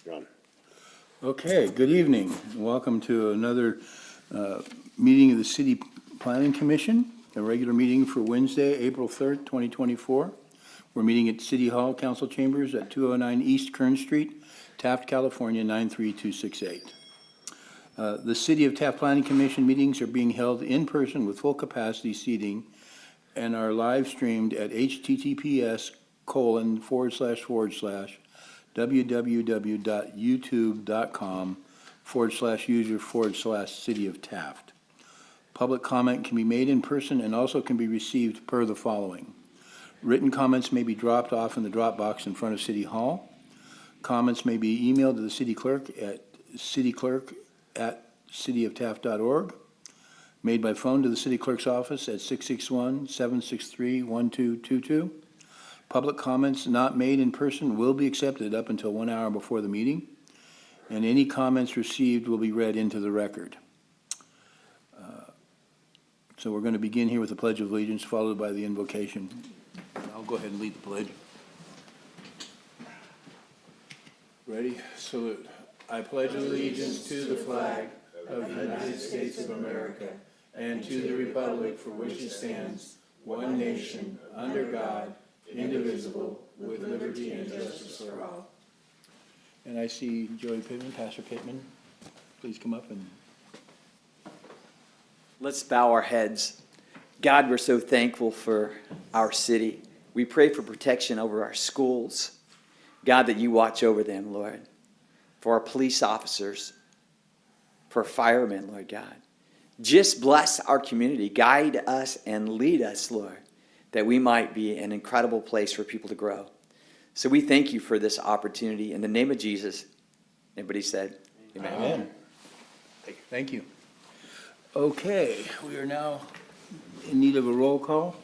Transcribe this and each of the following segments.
John. Okay, good evening. Welcome to another meeting of the City Planning Commission, a regular meeting for Wednesday, April 3rd, 2024. We're meeting at City Hall Council Chambers at 209 East Kern Street, Taft, California, 93268. The City of Taft Planning Commission meetings are being held in person with full capacity seating and are live streamed at https://www.youtube.com/user/City of Taft. Public comment can be made in person and also can be received per the following. Written comments may be dropped off in the drop box in front of City Hall. Comments may be emailed to the city clerk at cityclerk@cityoftaft.org. Made by phone to the city clerk's office at 661-763-1222. Public comments not made in person will be accepted up until 1 hour before the meeting, and any comments received will be read into the record. So we're going to begin here with the Pledge of Allegiance, followed by the invocation. I'll go ahead and lead the pledge. Ready? Salute. I pledge allegiance to the flag of the United States of America and to the republic for which it stands, one nation, under God, indivisible, with liberty and justice for all. And I see Joey Pittman, Pastor Pittman. Please come up and... Let's bow our heads. God, we're so thankful for our city. We pray for protection over our schools. God, that you watch over them, Lord. For our police officers, for firemen, Lord God. Just bless our community. Guide us and lead us, Lord, that we might be an incredible place for people to grow. So we thank you for this opportunity. In the name of Jesus, everybody said, amen. Amen. Thank you. Okay, we are now in need of a roll call.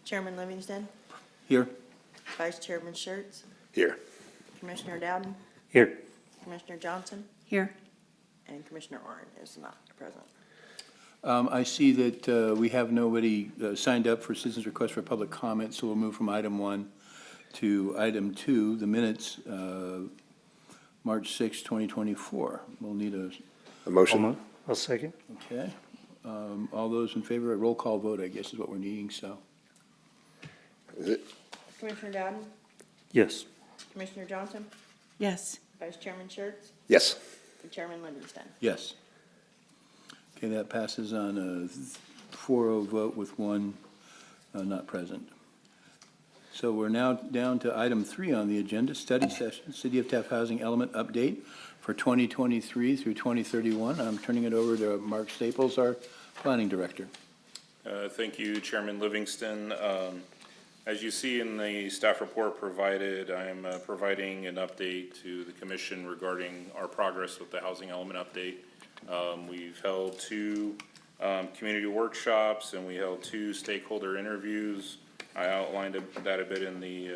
Chairman Livingston, Here. Vice Chairman Schertz, Here. Commissioner Dowden, Here. Commissioner Johnson, Here. and Commissioner Orrin is not present. I see that we have nobody signed up for citizens' request for public comment, so we'll move from item 1 to item 2, the minutes, March 6, 2024. We'll need a, motion. I'll second. okay. All those in favor, a roll call vote, I guess, is what we're needing, so. Is it? Commissioner Dowden, Yes. Commissioner Johnson, Yes. Vice Chairman Schertz, Yes. and Chairman Livingston. Yes. Okay, that passes on a 4-0 vote with one not present. So we're now down to item 3 on the agenda, study session, City of Taft Housing Element Update for 2023 through 2031. I'm turning it over to Mark Staples, our Planning Director. Thank you, Chairman Livingston. As you see in the staff report provided, I am providing an update to the Commission regarding our progress with the Housing Element Update. We've held 2 community workshops and we held 2 stakeholder interviews. I outlined that a bit in the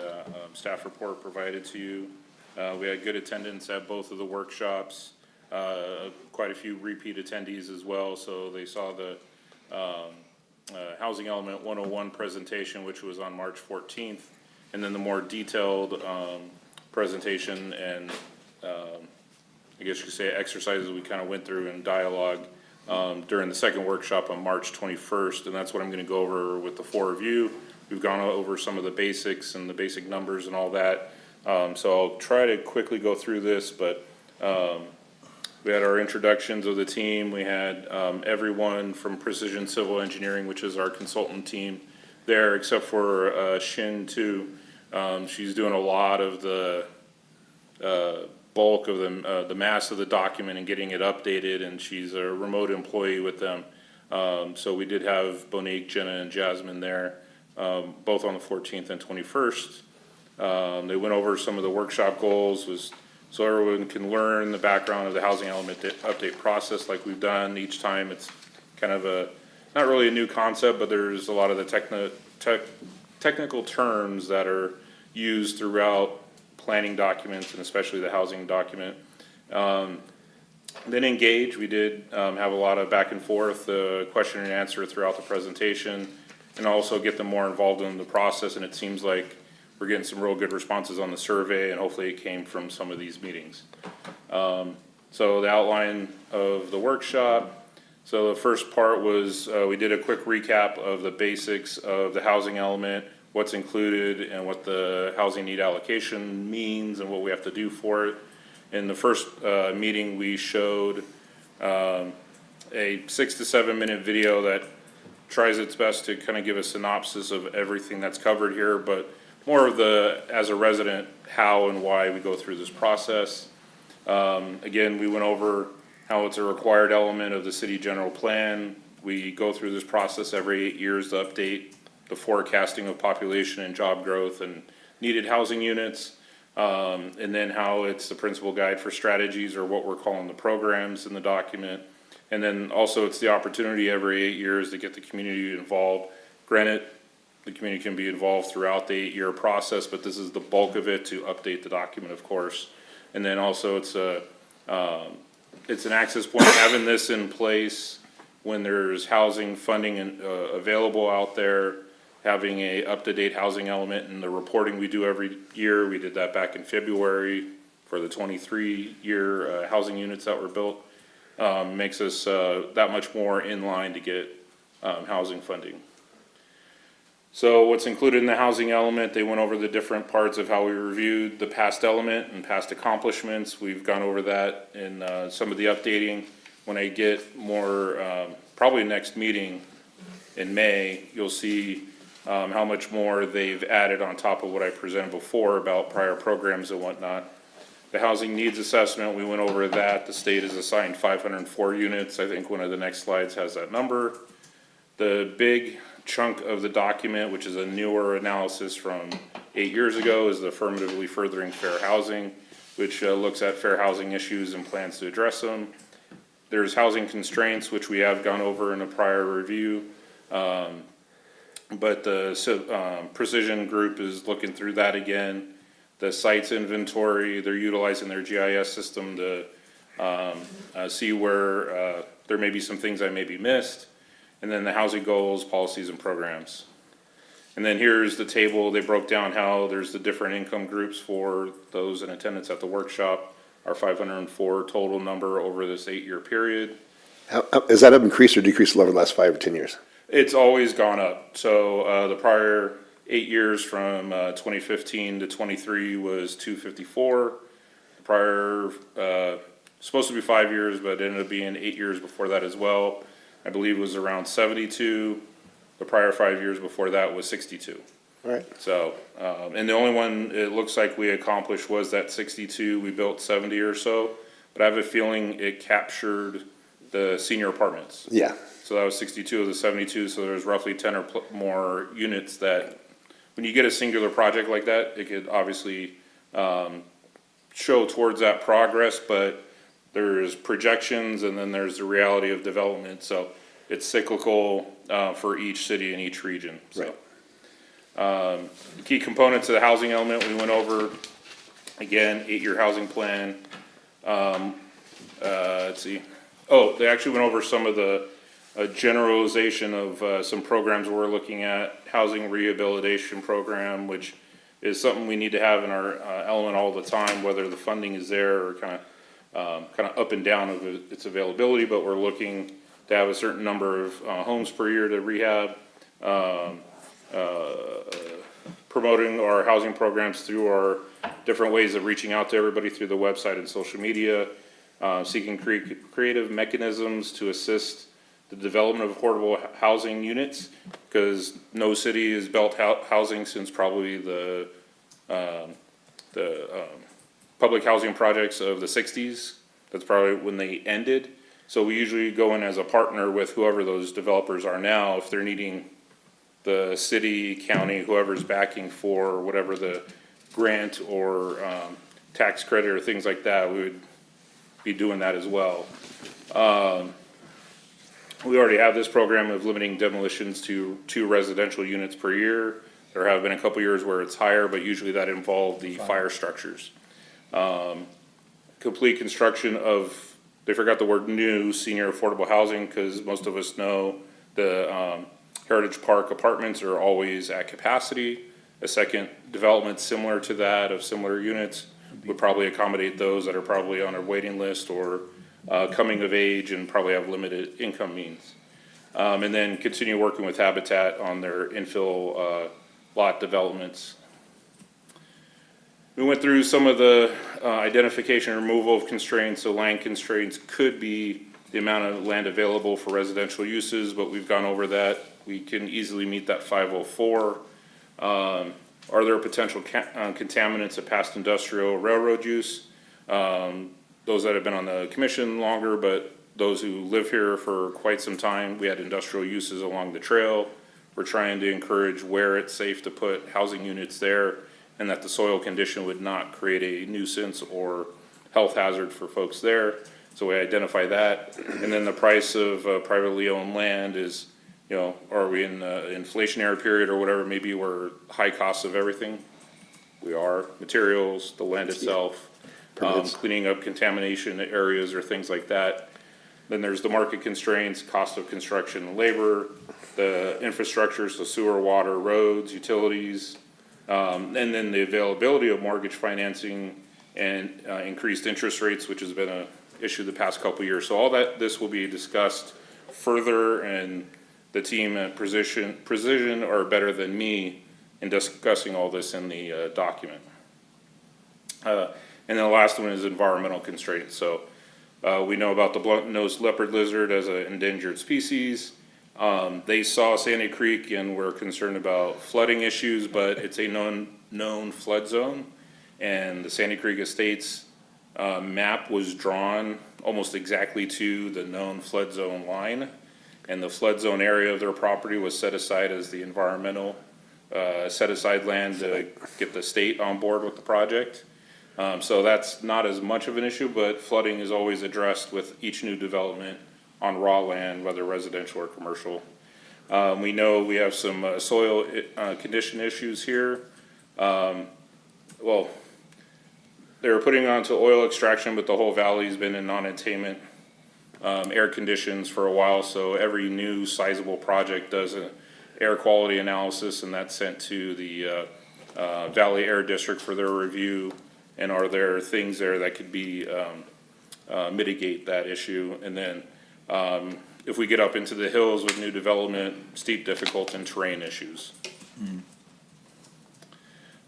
staff report provided to you. We had good attendance at both of the workshops, quite a few repeat attendees as well, so they saw the Housing Element 101 presentation, which was on March 14th, and then the more detailed presentation and I guess you could say exercises we kind of went through in dialogue during the second workshop on March 21st, and that's what I'm going to go over with the 4 of you. We've gone over some of the basics and the basic numbers and all that, so I'll try to quickly go through this, but we had our introductions of the team. We had everyone from Precision Civil Engineering, which is our consultant team there, except for Shin Tu. She's doing a lot of the bulk of the mass of the document and getting it updated, and she's a remote employee with them. So we did have Bonique, Jenna, and Jasmine there, both on the 14th and 21st. They went over some of the workshop goals, so everyone can learn the background of the housing element update process like we've done each time. It's kind of not really a new concept, but there's a lot of the technical terms that are used throughout planning documents and especially the housing document. Then engage, we did have a lot of back and forth, question and answer throughout the presentation, and also get them more involved in the process, and it seems like we're getting some real good responses on the survey, and hopefully it came from some of these meetings. So the outline of the workshop. So the first part was, we did a quick recap of the basics of the housing element, what's included and what the housing need allocation means and what we have to do for it. In the first meeting, we showed a 6 to 7 minute video that tries its best to kind of give a synopsis of everything that's covered here, but more of the, as a resident, how and why we go through this process. Again, we went over how it's a required element of the city general plan. We go through this process every 8 years to update the forecasting of population and job growth and needed housing units. And then how it's the principal guide for strategies, or what we're calling the programs in the document. And then also it's the opportunity every 8 years to get the community involved. Granted, the community can be involved throughout the 8 year process, but this is the bulk of it to update the document, of course. And then also it's an access point, having this in place when there's housing funding available out there, having a up-to-date housing element in the reporting we do every year. We did that back in February for the 23 year housing units that were built. Makes us that much more in line to get housing funding. So what's included in the housing element, they went over the different parts of how we reviewed the past element and past accomplishments. We've gone over that in some of the updating. When I get more, probably next meeting in May, you'll see how much more they've added on top of what I presented before about prior programs and whatnot. The housing needs assessment, we went over that. The state has assigned 504 units. I think one of the next slides has that number. The big chunk of the document, which is a newer analysis from 8 years ago, is the affirmatively furthering fair housing, which looks at fair housing issues and plans to address them. There's housing constraints, which we have gone over in a prior review. But the Precision Group is looking through that again. The sites inventory, they're utilizing their GIS system to see where there may be some things I may be missed. And then the housing goals, policies, and programs. And then here's the table. They broke down how there's the different income groups for those in attendance at the workshop. Our 504 total number over this 8 year period. Has that increased or decreased over the last 5 or 10 years? It's always gone up. So the prior 8 years from 2015 to 23 was 254. Prior, supposed to be 5 years, but it ended up being 8 years before that as well. I believe it was around 72. The prior 5 years before that was 62. All right. So, and the only one it looks like we accomplished was that 62. We built 70 or so, but I have a feeling it captured the senior apartments. Yeah. So that was 62 of the 72, so there's roughly 10 or more units that, when you get a singular project like that, it could obviously show towards that progress, but there's projections and then there's the reality of development, so it's cyclical for each city and each region, so. Right. The key components of the housing element, we went over, again, 8 year housing plan. Let's see, they actually went over some of the generalization of some programs we're looking at. Housing rehabilitation program, which is something we need to have in our element all the time, whether the funding is there or kind of up and down of its availability, but we're looking to have a certain number of homes per year to rehab. Promoting our housing programs through our different ways of reaching out to everybody through the website and social media. Seeking creative mechanisms to assist the development of affordable housing units, because no city has built housing since probably the public housing projects of the 60s. That's probably when they ended. So we usually go in as a partner with whoever those developers are now. If they're needing the city, county, whoever's backing for whatever the grant or tax credit or things like that, we would be doing that as well. We already have this program of limiting demolitions to 2 residential units per year. There have been a couple years where it's higher, but usually that involved the fire structures. Complete construction of, they forgot the word new, senior affordable housing, because most of us know the Heritage Park apartments are always at capacity. A second development similar to that of similar units would probably accommodate those that are probably on a waiting list or coming of age and probably have limited income means. And then continue working with Habitat on their infill lot developments. We went through some of the identification and removal of constraints. So land constraints could be the amount of land available for residential uses, but we've gone over that. We can easily meet that 504. Are there potential contaminants of past industrial railroad use? Those that have been on the commission longer, but those who live here for quite some time, we had industrial uses along the trail. We're trying to encourage where it's safe to put housing units there and that the soil condition would not create a nuisance or health hazard for folks there. So we identify that. And then the price of privately owned land is, you know, are we in an inflationary period or whatever? Maybe we're high costs of everything. We are materials, the land itself, cleaning up contamination areas or things like that. Then there's the market constraints, cost of construction and labor, the infrastructure, so sewer, water, roads, utilities, and then the availability of mortgage financing and increased interest rates, which has been an issue the past couple of years. So all that, this will be discussed further, and the team at Precision are better than me in discussing all this in the document. And then the last one is environmental constraints. So we know about the blunt-nosed leopard lizard as an endangered species. They saw Sandy Creek and were concerned about flooding issues, but it's a known flood zone. And the Sandy Creek Estates map was drawn almost exactly to the known flood zone line. And the flood zone area of their property was set aside as the environmental set aside land to get the state on board with the project. So that's not as much of an issue, but flooding is always addressed with each new development on raw land, whether residential or commercial. We know we have some soil condition issues here. Well, they were putting onto oil extraction, but the whole valley's been in non-attainment air conditions for a while. So every new sizable project does an air quality analysis, and that's sent to the Valley Air District for their review. And are there things there that could be mitigate that issue? And then if we get up into the hills with new development, steep, difficult, and terrain issues.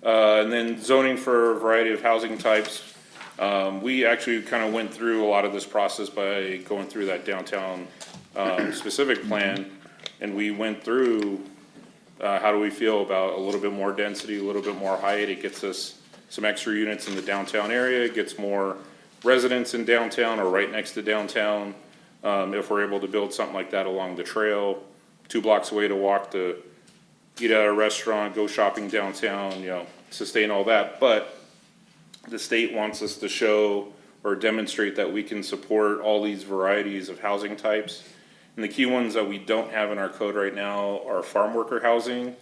And then zoning for a variety of housing types. We actually kind of went through a lot of this process by going through that downtown specific plan, and we went through how do we feel about a little bit more density, a little bit more height. It gets us some extra units in the downtown area. It gets more residents in downtown or right next to downtown. If we're able to build something like that along the trail, 2 blocks away to walk to eat at a restaurant, go shopping downtown, you know, sustain all that. But the state wants us to show or demonstrate that we can support all these varieties of housing types. And the key ones that we don't have in our code right now are farm worker housing,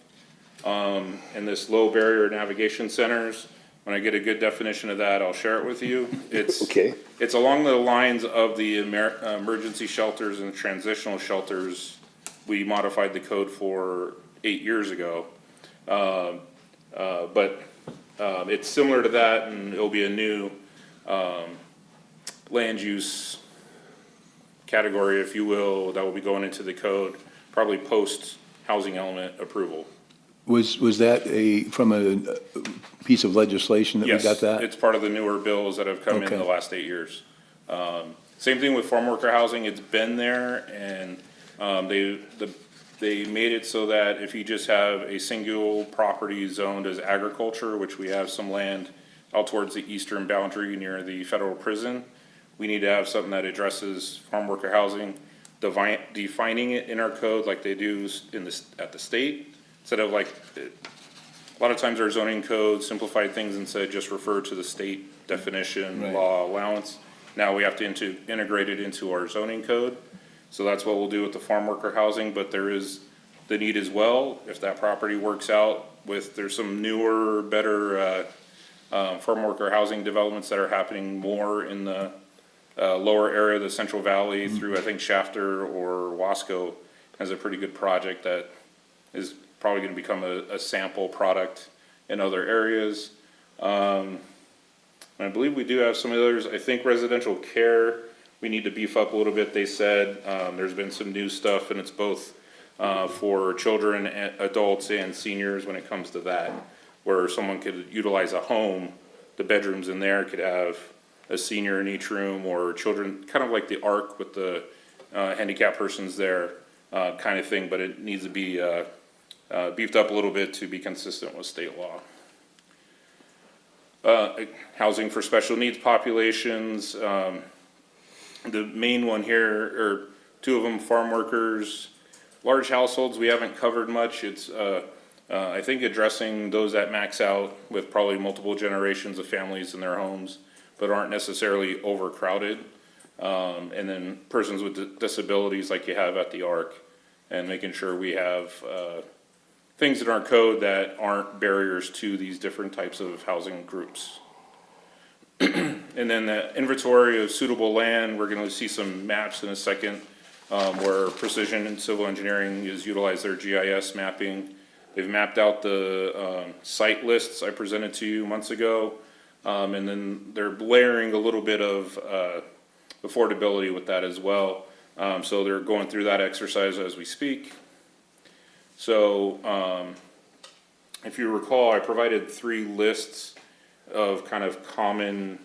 and this low barrier navigation centers. When I get a good definition of that, I'll share it with you. It's Okay. It's along the lines of the emergency shelters and transitional shelters we modified the code for 8 years ago. But it's similar to that, and it'll be a new land use category, if you will, that will be going into the code, probably post housing element approval. Was that from a piece of legislation that we got that? Yes, it's part of the newer bills that have come in the last 8 years. Same thing with farm worker housing. It's been there, and they made it so that if you just have a single property zoned as agriculture, which we have some land out towards the eastern boundary near the federal prison, we need to have something that addresses farm worker housing, defining it in our code like they do at the state. Instead of like, a lot of times our zoning code simplified things and said just refer to the state definition, Right. law, allowance. Now we have to integrate it into our zoning code. So that's what we'll do with the farm worker housing, but there is the need as well, if that property works out with, there's some newer, better farm worker housing developments that are happening more in the lower area of the Central Valley through, I think, Shafter or Wasco has a pretty good project that is probably gonna become a sample product in other areas. I believe we do have some others. I think residential care, we need to beef up a little bit, they said. There's been some new stuff, and it's both for children, adults, and seniors when it comes to that, where someone could utilize a home, the bedrooms in there could have a senior in each room, or children, kind of like the ARC with the handicapped persons there, kind of thing, but it needs to be beefed up a little bit to be consistent with state law. Housing for special needs populations, the main one here, or two of them, farm workers, large households, we haven't covered much. It's, I think addressing those that max out with probably multiple generations of families in their homes, but aren't necessarily overcrowded. And then persons with disabilities like you have at the ARC, and making sure we have, things in our code that aren't barriers to these different types of housing groups. And then the inventory of suitable land, we're gonna see some maps in a second, where Precision and Civil Engineering is utilize their GIS mapping. They've mapped out the site lists I presented to you months ago, and then they're layering a little bit of affordability with that as well. So they're going through that exercise as we speak. So if you recall, I provided 3 lists of kind of common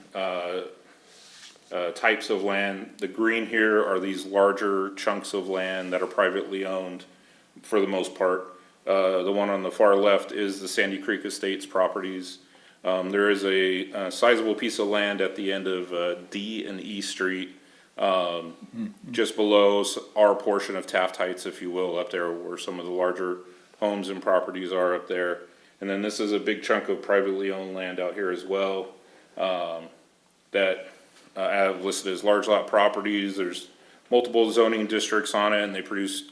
types of land. The green here are these larger chunks of land that are privately owned for the most part. The one on the far left is the Sandy Creek Estates properties. There is a sizable piece of land at the end of D and E Street, just below our portion of Taft Heights, if you will, up there where some of the larger homes and properties are up there. And then this is a big chunk of privately owned land out here as well, that I have listed as large lot properties. There's multiple zoning districts on it, and they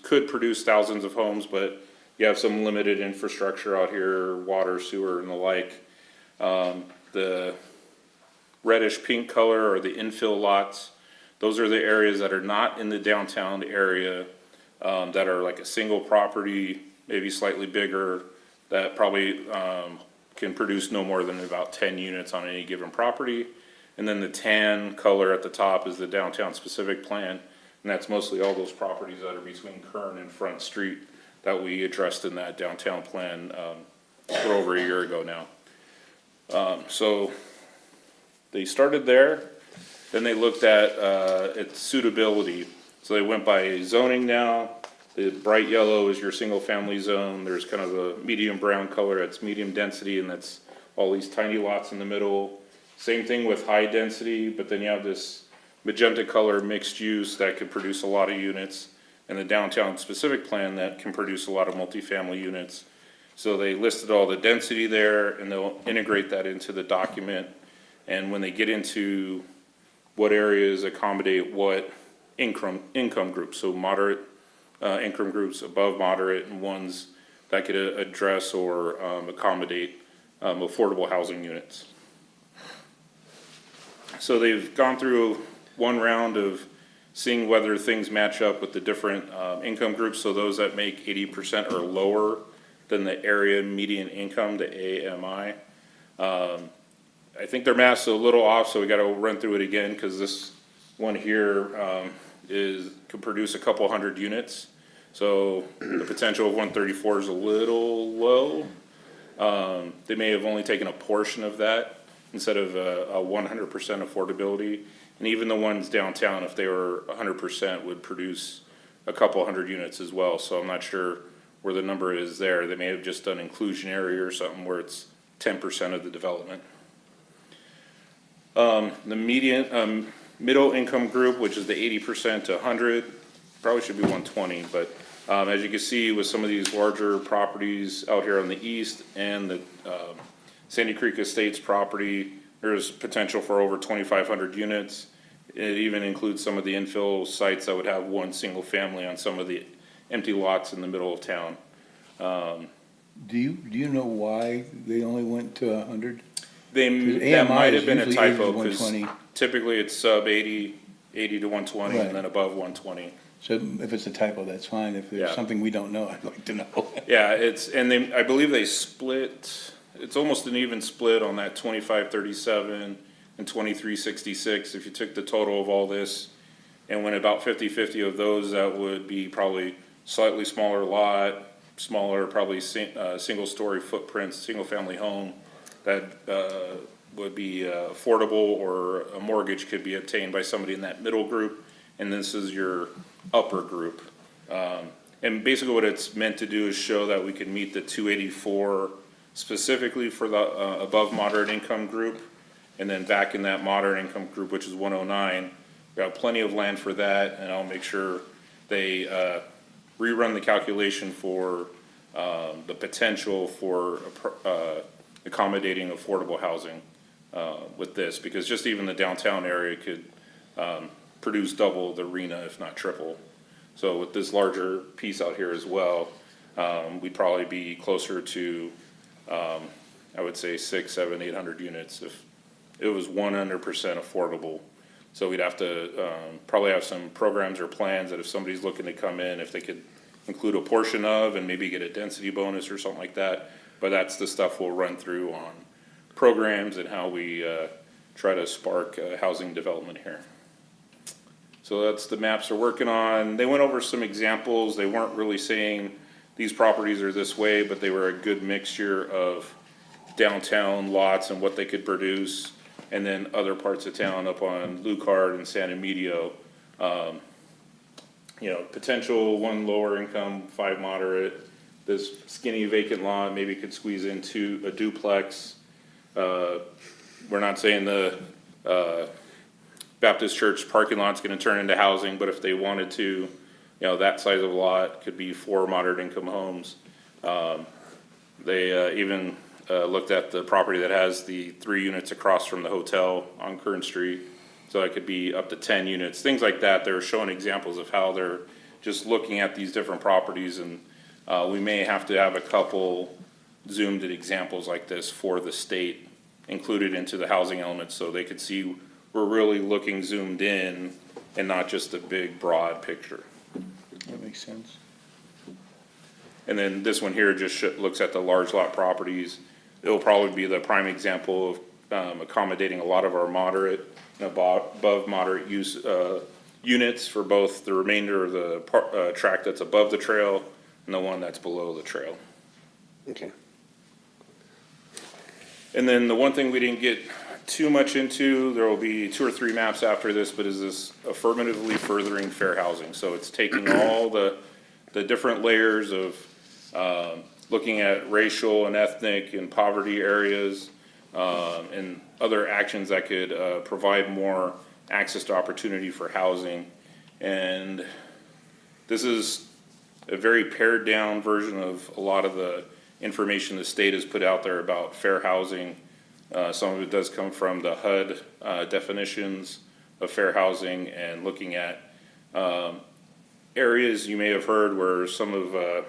could produce thousands of homes, but you have some limited infrastructure out here, water, sewer, and the like. The reddish pink color are the infill lots. Those are the areas that are not in the downtown area, that are like a single property, maybe slightly bigger, that probably can produce no more than about 10 units on any given property. And then the tan color at the top is the downtown specific plan, and that's mostly all those properties that are between Kern and Front Street that we addressed in that downtown plan for over a year ago now. So they started there, then they looked at its suitability. So they went by zoning now. The bright yellow is your single family zone. There's kind of a medium brown color, that's medium density, and that's all these tiny lots in the middle. Same thing with high density, but then you have this magenta color mixed use that could produce a lot of units, and the downtown specific plan that can produce a lot of multifamily units. So they listed all the density there, and they'll integrate that into the document. And when they get into what areas accommodate what income groups, so moderate income groups, above moderate, and ones that could address or accommodate affordable housing units. So they've gone through one round of seeing whether things match up with the different income groups. So those that make 80% or lower than the area median income, the AMI. I think their math's a little off, so we gotta run through it again, because this one here could produce a couple hundred units. So the potential of 134 is a little low. They may have only taken a portion of that instead of a 100% affordability. And even the ones downtown, if they were 100%, would produce a couple hundred units as well. So I'm not sure where the number is there. They may have just done inclusionary or something where it's 10% of the development. The median, middle income group, which is the 80% to 100, probably should be 120, but as you can see with some of these larger properties out here on the east and the Sandy Creek Estates property, there's potential for over 2,500 units. It even includes some of the infill sites that would have one single family on some of the empty lots in the middle of town. Do you know why they only went to 100? That might have been a usually 80 to typo, because 120. typically it's sub 80 to 120, Right. and then above 120. So if it's a typo, that's fine. If there's Yeah. something we don't know, I'd like to know. Yeah, I believe they split, it's almost an even split on that 2537 and 2366. If you took the total of all this and went about 50-50 of those, that would be probably slightly smaller lot, smaller, probably single-story footprints, single-family home that would be affordable, or a mortgage could be obtained by somebody in that middle group, and this is your upper group. And basically what it's meant to do is show that we can meet the 284 specifically for the above moderate income group, and then back in that moderate income group, which is 109, we have plenty of land for that, and I'll make sure they rerun the calculation for the potential for accommodating affordable housing with this, because just even the downtown area could produce double the arena, if not triple. So with this larger piece out here as well, we'd probably be closer to, I would say 600, 700, 800 units if it was 100% affordable. So we'd have to probably have some programs or plans that if somebody's looking to come in, if they could include a portion of and maybe get a density bonus or something like that. But that's the stuff we'll run through on programs and how we try to spark housing development here. So that's the maps they're working on. They went over some examples. They weren't really saying these properties are this way, but they were a good mixture of downtown lots and what they could produce, and then other parts of town up on Lucard and San Emilio. You know, potential 1 lower income, 5 moderate. This skinny vacant lot maybe could squeeze into a duplex. We're not saying the Baptist church parking lot's gonna turn into housing, but if they wanted to, you know, that size of lot could be 4 moderate income homes. They even looked at the property that has the 3 units across from the hotel on Kern Street. So it could be up to 10 units, things like that. They're showing examples of how they're just looking at these different properties, and we may have to have a couple zoomed in examples like this for the state included into the housing elements, so they could see we're really looking zoomed in and not just a big broad picture. That makes sense. And then this one here just looks at the large lot properties. It'll probably be the prime example of accommodating a lot of our moderate and above moderate use units for both the remainder of the tract that's above the trail and the one that's below the trail. Okay. And then the one thing we didn't get too much into, there will be 2 or 3 maps after this, but is this affirmatively furthering fair housing. So it's taking all the different layers of looking at racial and ethnic and poverty areas, and other actions that could provide more access to opportunity for housing. And this is a very pared down version of a lot of the information the state has put out there about fair housing. Some of it does come from the HUD definitions of fair housing, and looking at areas you may have heard where some of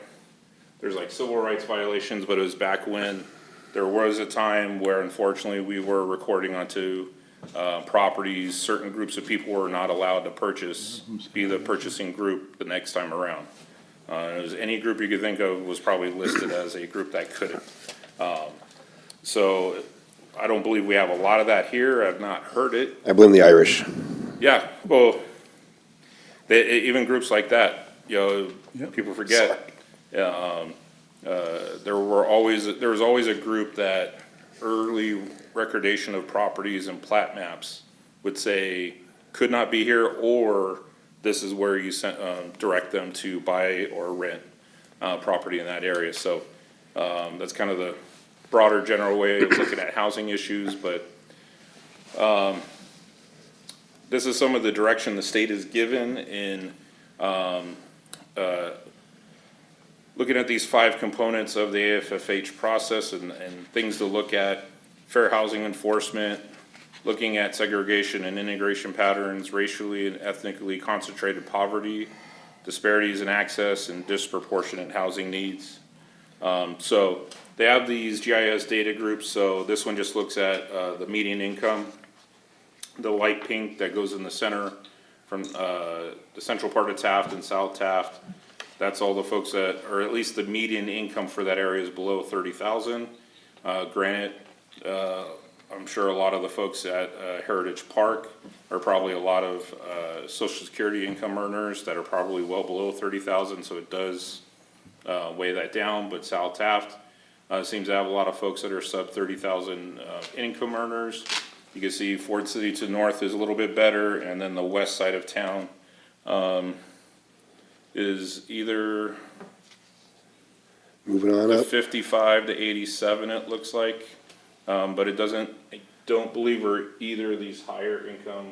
there's like civil rights violations, but it was back when there was a time where unfortunately we were recording onto properties, certain groups of people were not allowed to purchase, be the purchasing group the next time around. It was any group you could think of was probably listed as a group that couldn't. So I don't believe we have a lot of that here. I've not heard it. I blame the Irish. Yeah, well, even groups like that, you know, Yep. people forget. There was always a group that early recordation of properties and plat maps would say could not be here, or this is where you direct them to buy or rent property in that area. So that's kind of the broader general way of looking at housing issues, but this is some of the direction the state has given in looking at these 5 components of the AFFH process and things to look at: fair housing enforcement, looking at segregation and integration patterns, racially and ethnically concentrated poverty, disparities in access, and disproportionate housing needs. So they have these GIS data groups. So this one just looks at the median income. The light pink that goes in the center from the central part of Taft and South Taft, that's all the folks that, or at least the median income for that area is below 30,000. Granted, I'm sure a lot of the folks at Heritage Park are probably a lot of Social Security income earners that are probably well below 30,000, so it does weigh that down. But South Taft seems to have a lot of folks that are sub 30,000 income earners. You can see Ford City to the north is a little bit better, and then the west side of town is either Moving on up. 55 to 87, it looks like. But it doesn't, I don't believe we're either of these higher income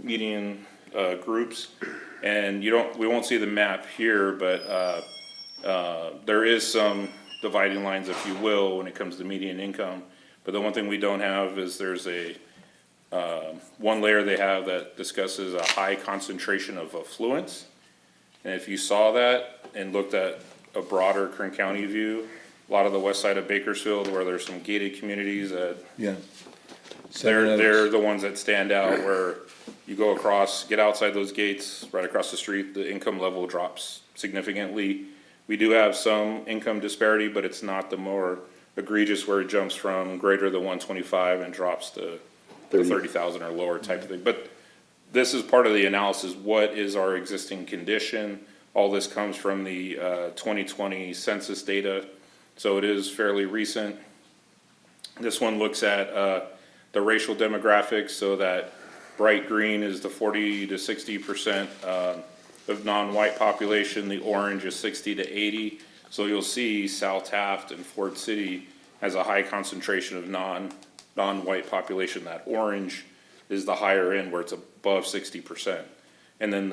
median groups. And we won't see the map here, but there is some dividing lines, if you will, when it comes to median income. But the one thing we don't have is there's one layer they have that discusses a high concentration of affluence. And if you saw that and looked at a broader Kern County view, a lot of the west side of Bakersfield where there's some gated communities that Yeah. they're the ones that stand out, where you go across, get outside those gates, right across the street, the income level drops significantly. We do have some income disparity, but it's not the more egregious where it jumps from greater than 125 and drops to 30,000 or lower type of thing. But this is part of the analysis. What is our existing condition? All this comes from the 2020 census data, so it is fairly recent. This one looks at the racial demographics, so that bright green is the 40 to 60% of non-white population. The orange is 60 to 80. So you'll see South Taft and Ford City has a high concentration of non-white population. That orange is the higher end where it's above 60%. And then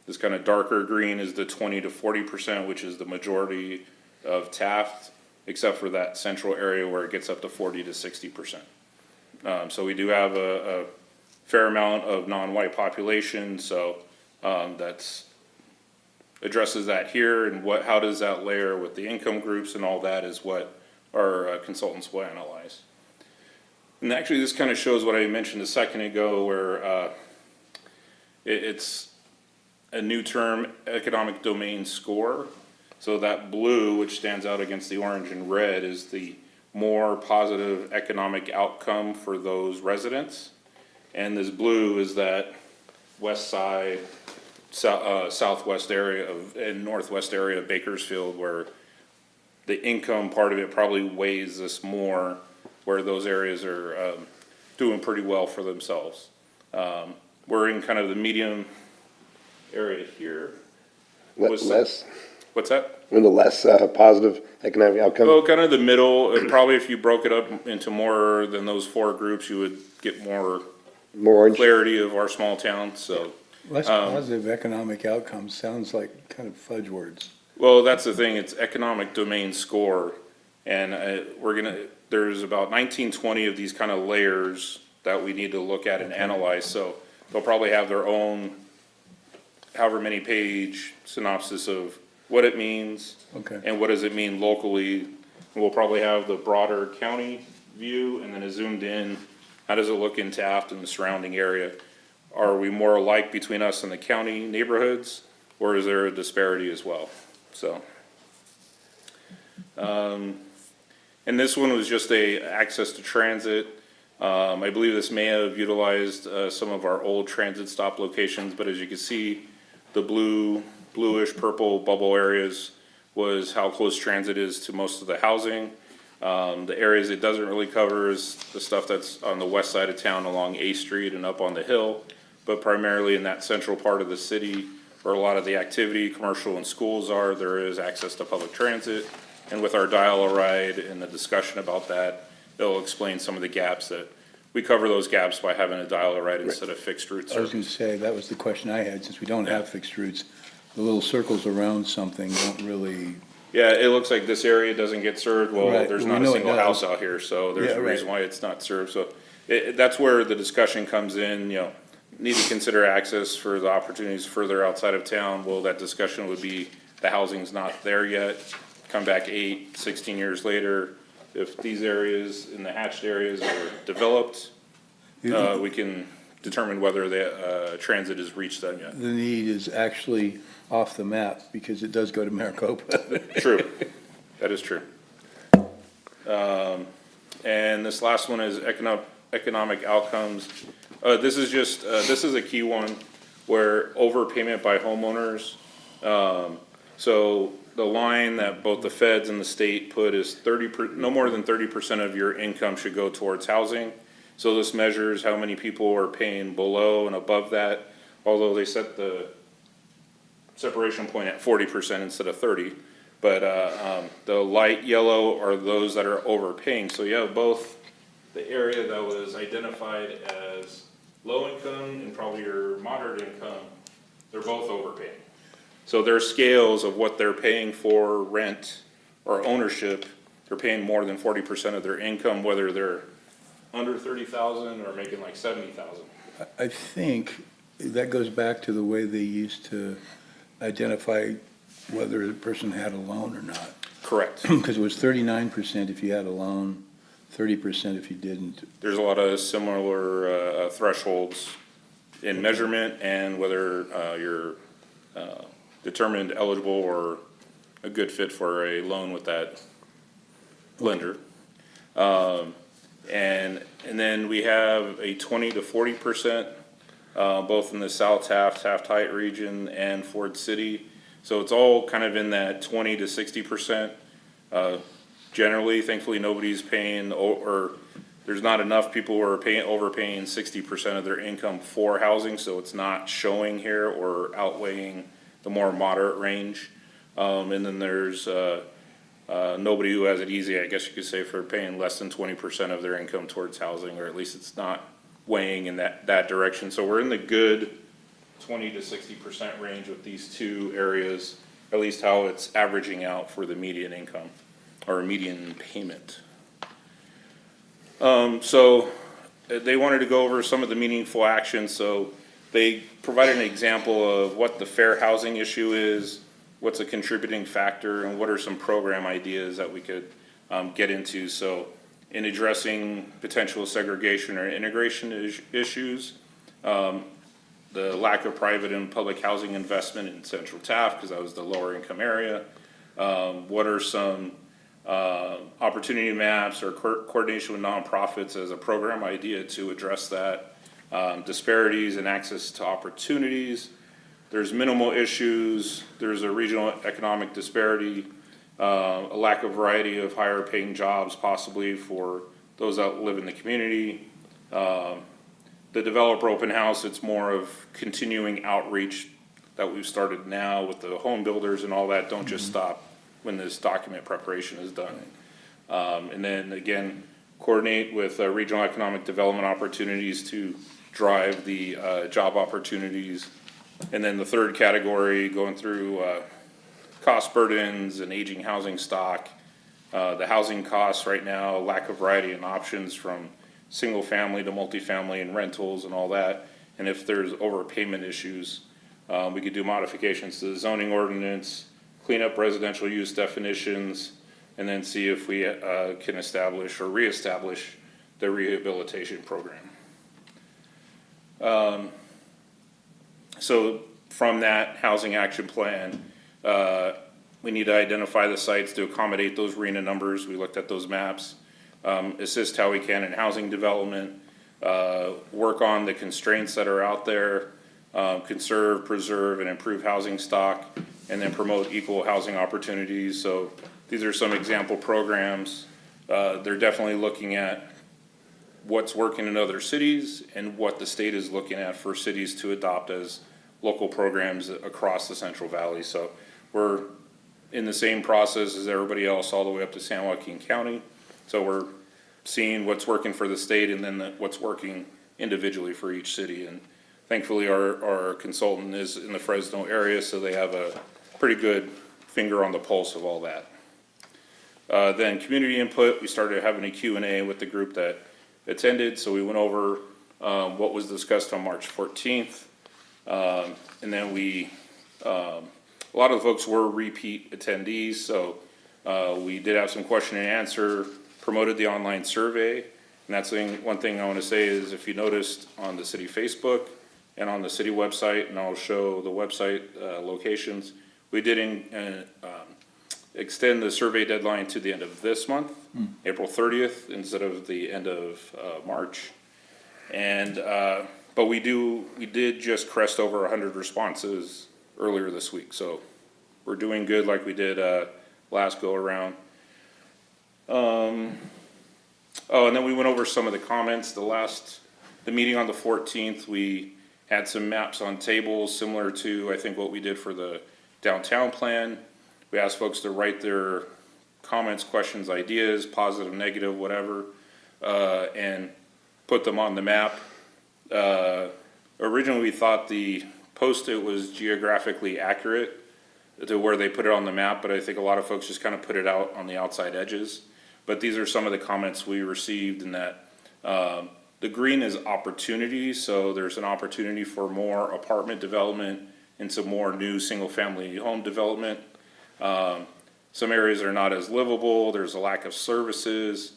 this kind of darker green is the 20 to 40%, which is the majority of Taft, except for that central area where it gets up to 40 to 60%. So we do have a fair amount of non-white population, so that's addresses that here, and how does that layer with the income groups and all that is what our consultants will analyze. And actually this kind of shows what I mentioned a second ago, where it's a new term, economic domain score. So that blue, which stands out against the orange and red, is the more positive economic outcome for those residents. And this blue is that west side, southwest area and northwest area of Bakersfield, where the income part of it probably weighs this more, where those areas are doing pretty well for themselves. We're in kind of the medium area here. Less, What's that? in the less positive economic outcome. Well, kind of the middle, and probably if you broke it up into more than those four groups, you would get more More orange. clarity of our small town, so. Less positive economic outcomes sounds like kind of fudge words. Well, that's the thing, it's economic domain score, and there's about 19, 20 of these kind of layers that we need to look at and analyze, so they'll probably have their own however many page synopsis of what it means. Okay. And what does it mean locally. And we'll probably have the broader county view, and then a zoomed in, how does it look in Taft and the surrounding area? Are we more alike between us and the county neighborhoods, or is there a disparity as well? So, and this one was just access to transit. I believe this may have utilized some of our old transit stop locations, but as you can see, the bluish purple bubble areas was how close transit is to most of the housing. The areas it doesn't really cover is the stuff that's on the west side of town along A Street and up on the hill, but primarily in that central part of the city where a lot of the activity, commercial and schools are, there is access to public transit. And with our dial-a-ride and the discussion about that, it'll explain some of the gaps that, we cover those gaps by having a dial-a-ride instead of fixed route I was service. gonna say, that was the question I had, since we don't have fixed routes, the little circles around something don't really, Yeah, it looks like this area doesn't get served, well, Right, there's we not a know it single does. house out here, so there's Yeah, a right. reason why it's not served, so. That's where the discussion comes in, need to consider access for the opportunities further outside of town. Well, that discussion would be, the housing's not there yet, come back 8, 16 years later. If these areas, in the hatched areas are developed, we can determine whether the transit has reached them yet. the need is actually off the map, because it does go to Maricopa. True, that is true. And this last one is economic outcomes. This is just, this is a key one where overpayment by homeowners. So the line that both the feds and the state put is no more than 30% of your income should go towards housing. So this measures how many people are paying below and above that, although they set the separation point at 40% instead of 30. But the light yellow are those that are overpaying. So you have both the area that was identified as low income and probably your moderate income, they're both overpaying. So their scales of what they're paying for rent or ownership, they're paying more than 40% of their income, whether they're under 30,000 or making like 70,000. I think that goes back to the way they used to identify whether the person had a loan or not. Correct. Because it was 39% if you had a loan, 30% if you didn't. There's a lot of similar thresholds in measurement and whether you're determined eligible or a good fit for a loan with that lender. And then we have a 20 to 40%, both in the South Taft Height region and Ford City. So it's all kind of in that 20 to 60%. Generally, thankfully, nobody's paying, or there's not enough people who are overpaying 60% of their income for housing, so it's not showing here or outweighing the more moderate range. And then there's nobody who has it easy, I guess you could say, for paying less than 20% of their income towards housing, or at least it's not weighing in that direction. So we're in the good 20 to 60% range with these two areas, at least how it's averaging out for the median income or median payment. So they wanted to go over some of the meaningful actions. So they provided an example of what the fair housing issue is, what's a contributing factor, and what are some program ideas that we could get into. So in addressing potential segregation or integration issues, the lack of private and public housing investment in Central Taft, because that was the lower income area. What are some opportunity maps or coordination with nonprofits as a program idea to address that? Disparities in access to opportunities. There's minimal issues. There's a regional economic disparity, a lack of variety of higher paying jobs possibly for those that live in the community. The developer open house, it's more of continuing outreach that we've started now with the home builders and all that. Don't just stop when this document preparation is done. And then again, coordinate with regional economic development opportunities to drive the job opportunities. And then the third category, going through cost burdens and aging housing stock, the housing costs right now, lack of variety and options from single family to multifamily and rentals and all that. And if there's overpayment issues, we could do modifications to the zoning ordinance, clean up residential use definitions, and then see if we can establish or reestablish the rehabilitation program. So from that housing action plan, we need to identify the sites to accommodate those RENA numbers. We looked at those maps. Assist how we can in housing development, work on the constraints that are out there, conserve, preserve, and improve housing stock, and then promote equal housing opportunities. So these are some example programs. They're definitely looking at what's working in other cities and what the state is looking at for cities to adopt as local programs across the Central Valley. So we're in the same process as everybody else all the way up to San Joaquin County. So we're seeing what's working for the state and then what's working individually for each city. And thankfully our consultant is in the Fresno area, so they have a pretty good finger on the pulse of all that. Then community input, we started having a Q&A with the group that attended. So we went over what was discussed on March 14th. And then a lot of the folks were repeat attendees. So we did have some question and answer, promoted the online survey. And that's one thing I want to say is if you noticed on the city Facebook and on the city website, and I'll show the website locations, we did extend the survey deadline to the end of this month, April 30th, instead of the end of March. And, but we did just crest over 100 responses earlier this week, so we're doing good like we did last go around. Oh, and then we went over some of the comments. The meeting on the 14th, we had some maps on tables similar to, I think, what we did for the downtown plan. We asked folks to write their comments, questions, ideas, positive, negative, whatever, and put them on the map. Originally, we thought the post-it was geographically accurate to where they put it on the map, but I think a lot of folks just kind of put it out on the outside edges. But these are some of the comments we received in that the green is opportunity, so there's an opportunity for more apartment development and some more new single-family home development. Some areas are not as livable, there's a lack of services.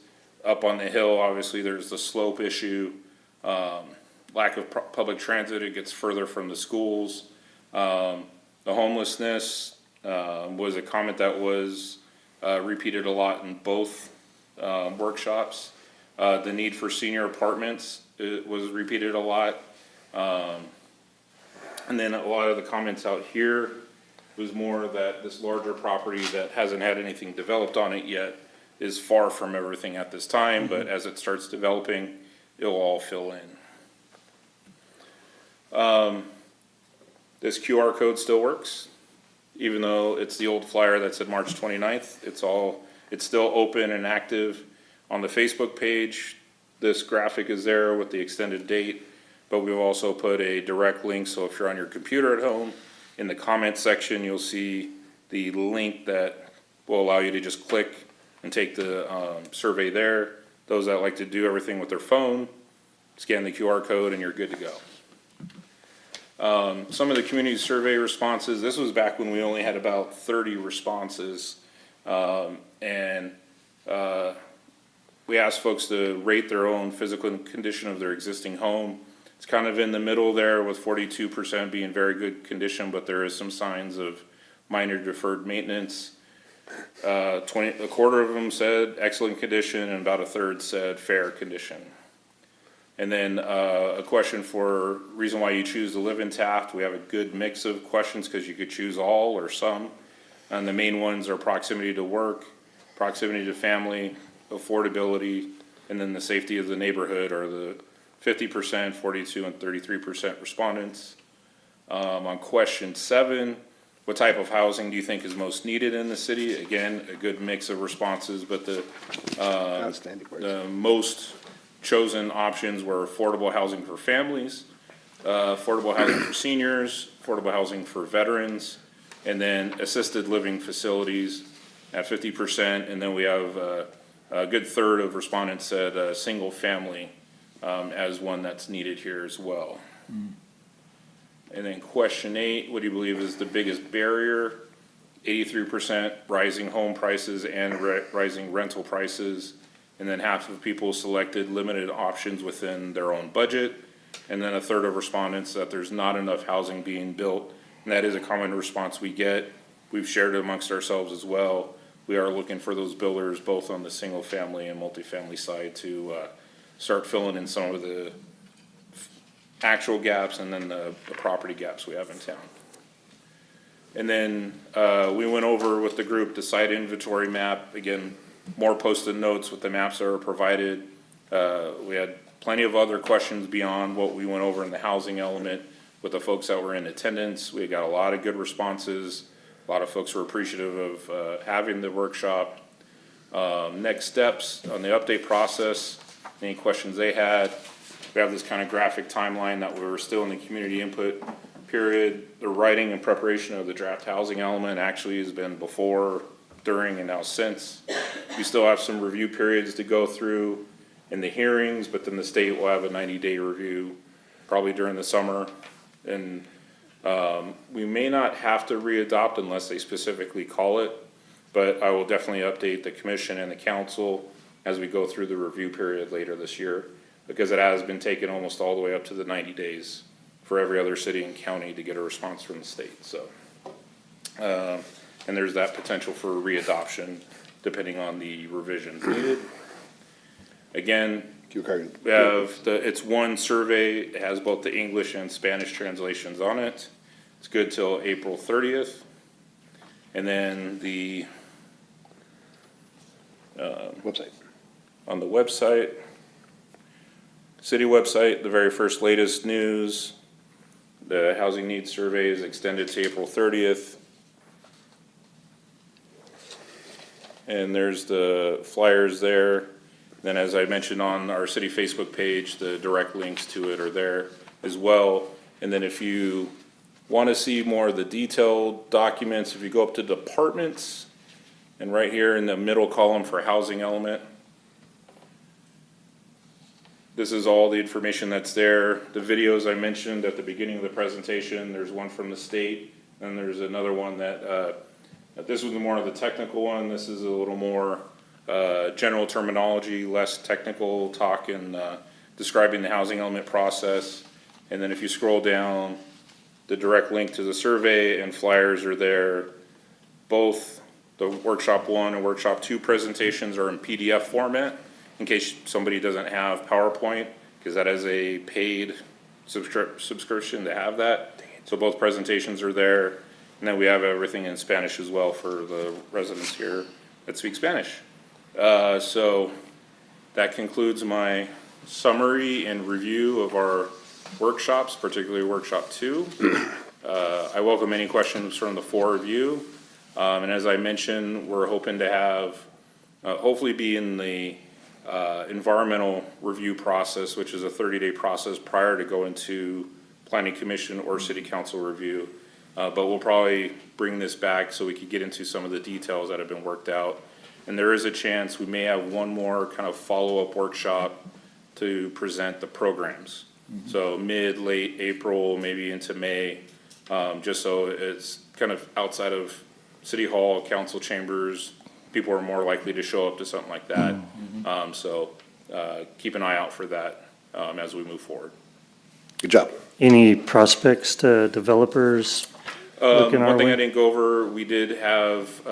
Up on the hill, obviously, there's the slope issue, lack of public transit, it gets further from the schools. The homelessness was a comment that was repeated a lot in both workshops. The need for senior apartments, it was repeated a lot. And then a lot of the comments out here was more that this larger property that hasn't had anything developed on it yet is far from everything at this time, but as it starts developing, it'll all fill in. This QR code still works, even though it's the old flyer that said March 29th. It's still open and active on the Facebook page. This graphic is there with the extended date, but we've also put a direct link, so if you're on your computer at home, in the comment section, you'll see the link that will allow you to just click and take the survey there. Those that like to do everything with their phone, scan the QR code and you're good to go. Some of the community survey responses, this was back when we only had about 30 responses. We asked folks to rate their own physical condition of their existing home. It's kind of in the middle there with 42% being very good condition, but there is some signs of minor deferred maintenance. A quarter of them said excellent condition and about a third said fair condition. And then a question for reason why you choose to live in Taft. We have a good mix of questions because you could choose all or some. And the main ones are proximity to work, proximity to family, affordability, and then the safety of the neighborhood are the 50%, 42, and 33% respondents. On question 7, what type of housing do you think is most needed in the city? Again, a good mix of responses, but the most chosen options were affordable housing for families, affordable housing for seniors, affordable housing for veterans, and then assisted living facilities at 50%. And then we have a good third of respondents said single family as one that's needed here as well. And then question 8, what do you believe is the biggest barrier? 83% rising home prices and rising rental prices. And then half of people selected limited options within their own budget. And then a third of respondents that there's not enough housing being built. And that is a common response we get. We've shared it amongst ourselves as well. We are looking for those builders both on the single family and multifamily side to start filling in some of the actual gaps and then the property gaps we have in town. And then we went over with the group the site inventory map. Again, more post-it notes with the maps that are provided. We had plenty of other questions beyond what we went over in the housing element with the folks that were in attendance. We got a lot of good responses. A lot of folks were appreciative of having the workshop. Next steps on the update process, any questions they had. We have this kind of graphic timeline that we were still in the community input period. The writing and preparation of the draft housing element actually has been before, during, and now since. We still have some review periods to go through in the hearings, but then the state will have a 90-day review probably during the summer. And we may not have to re-adopt unless they specifically call it, but I will definitely update the commission and the council as we go through the review period later this year, because it has been taken almost all the way up to the 90 days for every other city and county to get a response from the state. So and there's that potential for readoption depending on the revisions needed. Again, we have it's one survey, it has both the English and Spanish translations on it. It's good till April 30th. And then Website. on the website, city website, the very first latest news, the housing needs survey is extended to April 30th. And there's the flyers there. Then, as I mentioned on our city Facebook page, the direct links to it are there as well. And then if you want to see more of the detailed documents, if you go up to departments, and right here in the middle column for housing element, this is all the information that's there. The videos I mentioned at the beginning of the presentation, there's one from the state, and there's another one that, this was more of the technical one. This is a little more general terminology, less technical talk and describing the housing element process. And then if you scroll down, the direct link to the survey and flyers are there. Both the workshop 1 and workshop 2 presentations are in PDF format in case somebody doesn't have PowerPoint, because that is a paid subscription to have that. So both presentations are there. And then we have everything in Spanish as well for the residents here that speak Spanish. So that concludes my summary and review of our workshops, particularly workshop 2. I welcome any questions from the 4 of you. And as I mentioned, we're hoping to have, hopefully be in the environmental review process, which is a 30-day process prior to going to planning commission or city council review. But we'll probably bring this back so we could get into some of the details that have been worked out. And there is a chance we may have one more kind of follow-up workshop to present the programs. So mid, late April, maybe into May, just so it's kind of outside of city hall, council chambers. People are more likely to show up to something like that. So keep an eye out for that as we move forward. Good job. Any prospects to developers looking our One thing I way? didn't go over, we did have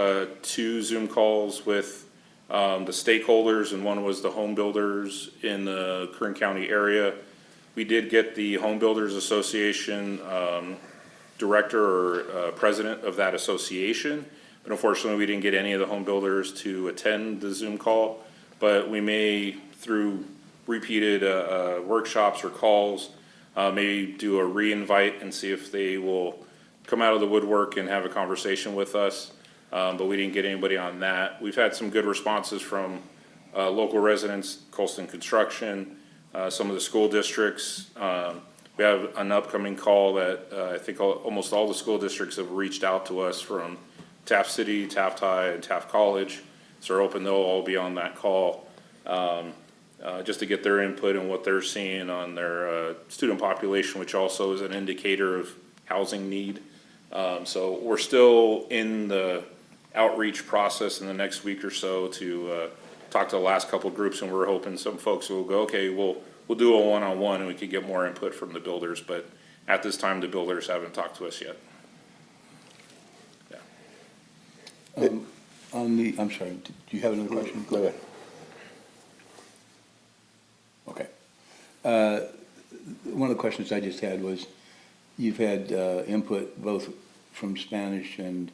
2 Zoom calls with the stakeholders, and one was the home builders in the Kern County area. We did get the Home Builders Association director or president of that association, but unfortunately we didn't get any of the home builders to attend the Zoom call. But we may, through repeated workshops or calls, maybe do a re-invite and see if they will come out of the woodwork and have a conversation with us. But we didn't get anybody on that. We've had some good responses from local residents, Colston Construction, some of the school districts. We have an upcoming call that I think almost all the school districts have reached out to us, from Taft City, Taft High, and Taft College. So we're hoping they'll all be on that call just to get their input and what they're seeing on their student population, which also is an indicator of housing need. So we're still in the outreach process in the next week or so to talk to the last couple of groups, and we're hoping some folks will go, okay, we'll do a one-on-one and we could get more input from the builders, but at this time the builders haven't talked to us yet. I'm sorry, do you have another question? Go ahead. Okay. One of the questions I just had was, you've had input both from Spanish and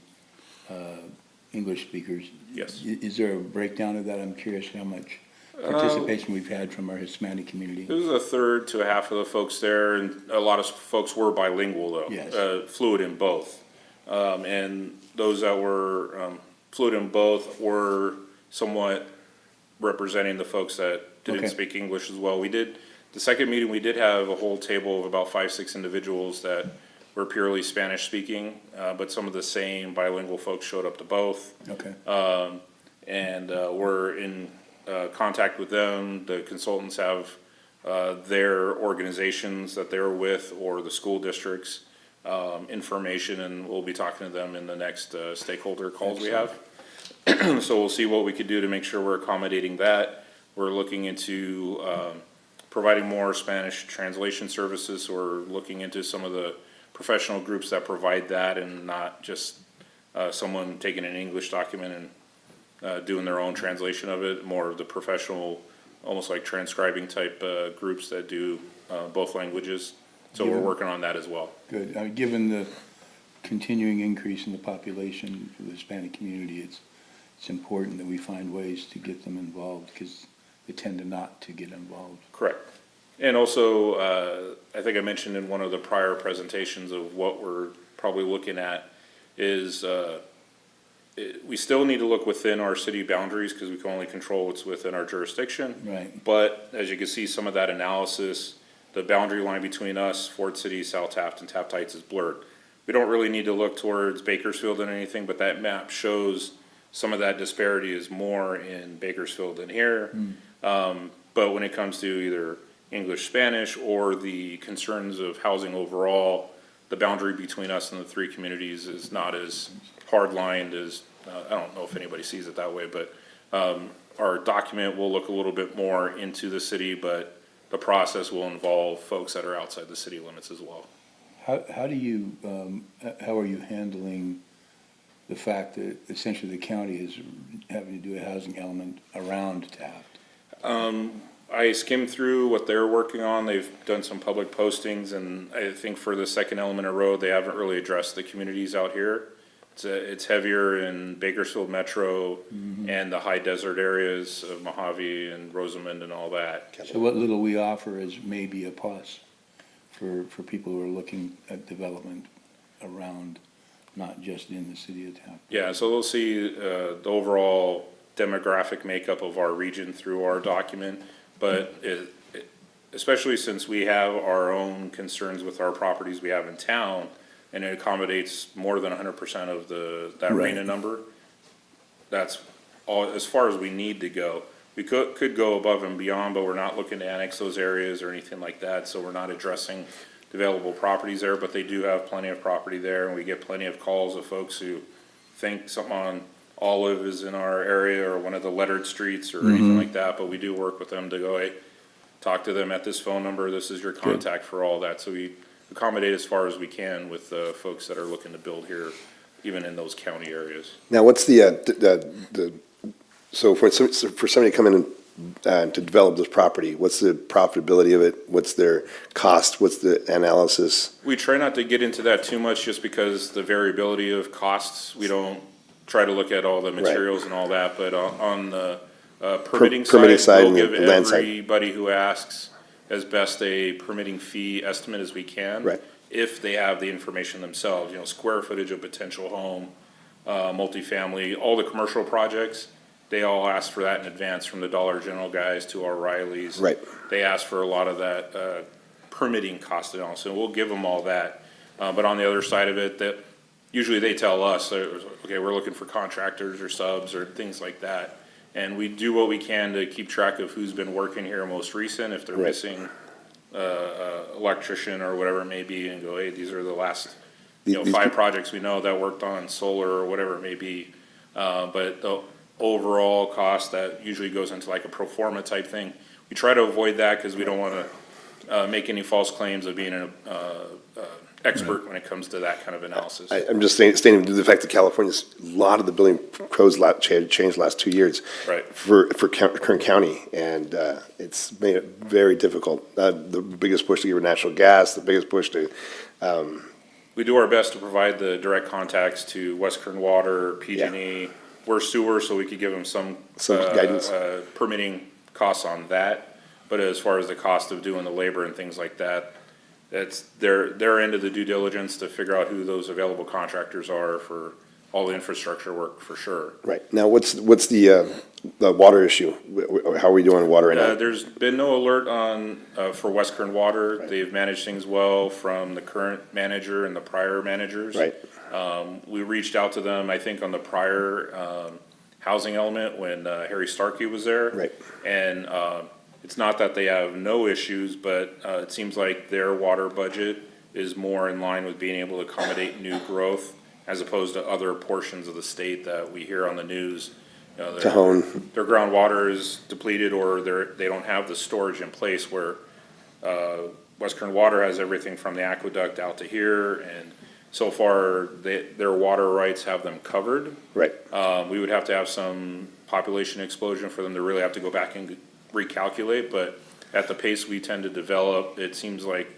English speakers. Yes. Is there a breakdown of that? I'm curious how much participation we've had from our Hispanic community. It was a third to a half of the folks there, and a lot of folks were bilingual though. Yes. Fluent in both. And those that were fluent in both were somewhat representing the folks that didn't Okay. speak English as well. The second meeting, we did have a whole table of about 5-6 individuals that were purely Spanish speaking, but some of the same bilingual folks showed up to both. Okay. And we're in contact with them. The consultants have their organizations that they're with, or the school districts information, and we'll be talking to them in the next stakeholder calls we have. So we'll see what we could do to make sure we're accommodating that. We're looking into providing more Spanish translation services. So we're looking into some of the professional groups that provide that, and not just someone taking an English document and doing their own translation of it, more of the professional, almost like transcribing type groups that do both languages. So we're working on that as well. Good. Given the continuing increase in the population for the Hispanic community, it's important that we find ways to get them involved, because they tend to not to get involved. Correct. And also, I think I mentioned in one of the prior presentations of what we're probably looking at is we still need to look within our city boundaries because we can only control what's within our jurisdiction. Right. But as you can see, some of that analysis, the boundary line between us, Ford City, South Taft, and Taft Heights is blurred. We don't really need to look towards Bakersfield and anything, but that map shows some of that disparity is more in Bakersfield than here. But when it comes to either English, Spanish, or the concerns of housing overall, the boundary between us and the three communities is not as hard-lined as, I don't know if anybody sees it that way, but our document will look a little bit more into the city, but the process will involve folks that are outside the city limits as well. How do you, how are you handling the fact that essentially the county is having to do a housing element around Taft? I skimmed through what they're working on. They've done some public postings, and I think for the second element of road, they haven't really addressed the communities out here. It's heavier in Bakersfield Metro and the high desert areas of Mojave and Rosamond and all that. So what little we offer is maybe a plus for people who are looking at development around, not just in the city of Taft. Yeah, so they'll see the overall demographic makeup of our region through our document, but especially since we have our own concerns with our properties we have in town, and it accommodates more than 100% of that Right. RENA number, that's all, as far as we need to go. We could go above and beyond, but we're not looking to annex those areas or anything like that, so we're not addressing available properties there, but they do have plenty of property there, and we get plenty of calls of folks who think something on Olive is in our area or one of the lettered streets or anything like that, but we do work with them to go, hey, talk to them at this phone number, this is your contact for all that, so we accommodate as far as we can with the folks that are looking to build here, even in those county areas. Now, what's so for somebody to come in and to develop this property, what's the profitability of it? What's their cost? What's the analysis? We try not to get into that too much just because the variability of costs, we don't try to look at all the materials and all that, but on the permitting side, we'll give and the land side. everybody who asks as best a permitting fee estimate as we can. Right. If they have the information themselves, square footage of potential home, multifamily, all the commercial projects, they all ask for that in advance, from the Dollar General guys to our Rileys. Right. They ask for a lot of that permitting cost analysis, and we'll give them all that. But on the other side of it, that usually they tell us, okay, we're looking for contractors or subs or things like that. And we do what we can to keep track of who's been working here most recent, if they're Right. missing electrician or whatever it may be, and go, hey, these are the last, These 5 projects we know that worked on solar or whatever it may be. But the overall cost, that usually goes into like a pro forma type thing. We try to avoid that because we don't want to make any false claims of being an expert when it comes to that kind of analysis. I'm just stating the fact that California's, a lot of the building codes changed the last 2 years. Right. For Kern County, and it's made it very difficult. The biggest push to give natural gas, the biggest push to, We do our best to provide the direct contacts to West Kern Water, PG&E. We're sewer, so we could give them some guidance. permitting costs on that. But as far as the cost of doing the labor and things like that, that's their end of the due diligence to figure out who those available contractors are for all the infrastructure work, for sure. right. Now, what's the water issue? How are we doing on water right now? There's been no alert on, for West Kern Water. They've managed things well from the current manager and the prior managers. Right. We reached out to them, I think, on the prior housing element when Harry Starkey was there. Right. And it's not that they have no issues, but it seems like their water budget is more in line with being able to accommodate new growth as opposed to other portions of the state that we hear on the news. Cajon. Their groundwater is depleted, or they don't have the storage in place where West Kern Water has everything from the aqueduct out to here, and so far, their water rights have them covered. Right. We would have to have some population explosion for them to really have to go back and recalculate, but at the pace we tend to develop, it seems like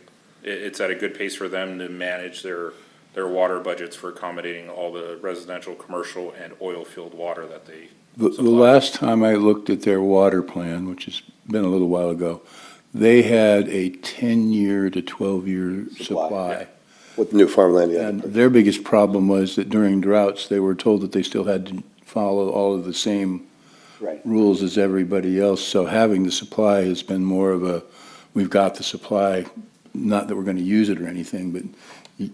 it's at a good pace for them to manage their water budgets for accommodating all the residential, commercial, and oil-filled water that they The supply. last time I looked at their water plan, which has been a little while ago, they had a 10-year to 12-year supply. With new farmland, yeah. And their biggest problem was that during droughts, they were told that they still had to follow all of the same Right. rules as everybody else. So having the supply has been more of a, we've got the supply, not that we're going to use it or anything, but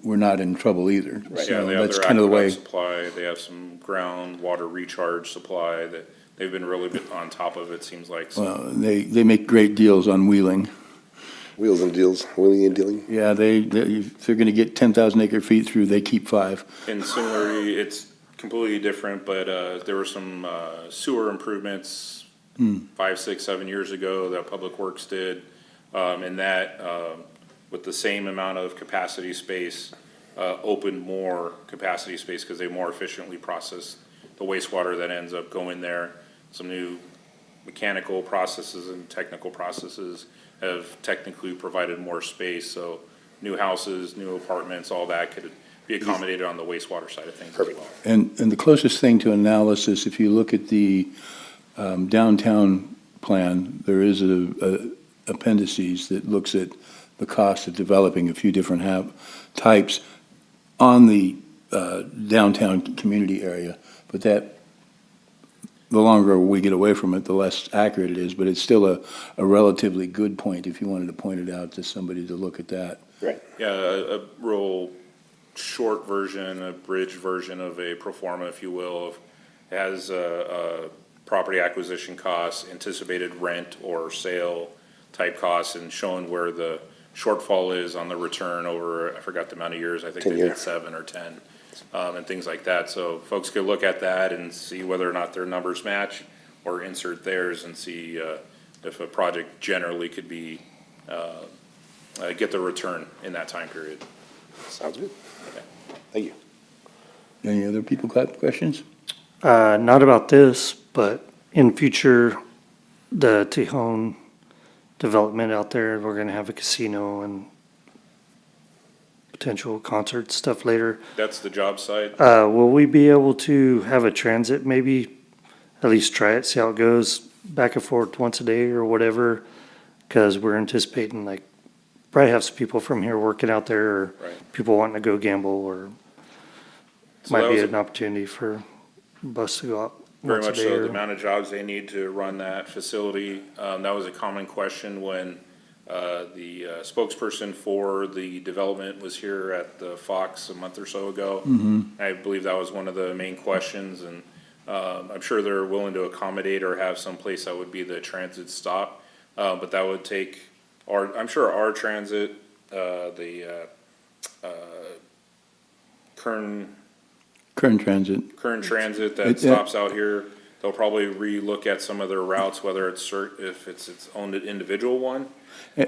we're not in trouble either. Yeah, So they have that's their kind of the way. aqueduct supply, they have some groundwater recharge supply that they've been really on top of, it seems like. So Well, they make great deals on wheeling. Wheels and deals, wheeling and dealing. Yeah, if they're going to get 10,000 acre feet through, they keep 5. And similarly, it's completely different, but there were some sewer improvements 5, 6, 7 years ago that Public Works did. And that, with the same amount of capacity space, opened more capacity space because they more efficiently process the wastewater that ends up going there. Some new mechanical processes and technical processes have technically provided more space, so new houses, new apartments, all that could be accommodated on the wastewater side of things as well. And the closest thing to analysis, if you look at the downtown plan, there is a appendices that looks at the cost of developing a few different types on the downtown community area. But that, the longer we get away from it, the less accurate it is, but it's still a relatively good point if you wanted to point it out to somebody to look at that. Right. Yeah, a real short version, a bridge version of a pro forma, if you will, it has a property acquisition costs, anticipated rent or sale type costs, and showing where the shortfall is on the return over, I forgot the amount of years, I think 10 they year. did 7 or 10, and things like that. So folks could look at that and see whether or not their numbers match, or insert theirs and see if a project generally could be, get the return in that time period. Sounds good. Okay. Thank you. Any other people got questions? Not about this, but in future, the Tejon development out there, we're gonna have a casino and potential concert stuff later. That's the job site. Will we be able to have a transit, maybe, at least try it, see how it goes, back and forth once a day or whatever? Because we're anticipating, like, probably have some people from here working out there, or Right. people wanting to go gamble, or So might that be was an opportunity for bus to go out Very once a much day. so, the or- amount of jobs they need to run that facility. That was a common question when the spokesperson for the development was here at the Fox a month or so ago. I believe that was one of the main questions, and I'm sure they're willing to accommodate or have some place that would be the transit stop. But that would take I'm sure our transit, the Current transit. current transit that It- stops out here, they'll probably re-look at some of their routes, whether it's if it's its own individual one,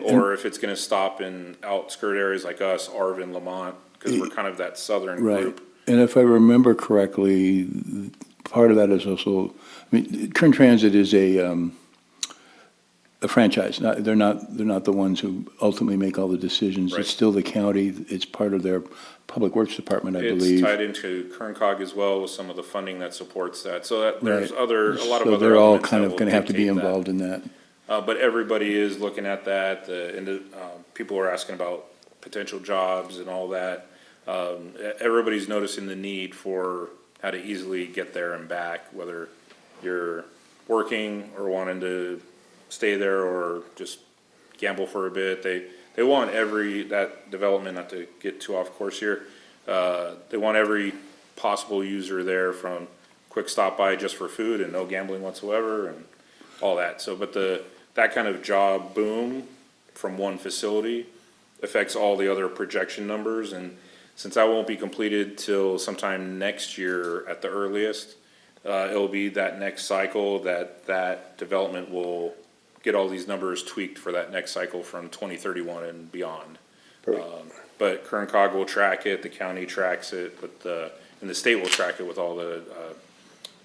or if it's gonna stop in outskirt areas like us, Arvin, Lamont, because we're kind of that southern Right. group. And if I remember correctly, part of that is also, I mean, Kern Transit is a franchise. They're not the ones who ultimately make all the decisions. Right. It's still the county. It's part of their Public Works Department, I It's believe. tied into Kerncog as well with some of the funding that supports that, so that there's Right. a lot of So other they're all elements kind that of will gonna have to be dictate that. involved in that. But everybody is looking at that, people are asking about potential jobs and all that. Everybody's noticing the need for how to easily get there and back, whether you're working or wanting to stay there or just gamble for a bit. They want that development, not to get too off course here, they want every possible user there, from quick stop by just for food and no gambling whatsoever and all that. So, but that kind of job boom from one facility affects all the other projection numbers. And since that won't be completed till sometime next year at the earliest, it'll be that next cycle that development will get all these numbers tweaked for that next cycle from 2031 and beyond. Perfect. but Kerncog will track it, the county tracks it, and the state will track it with all the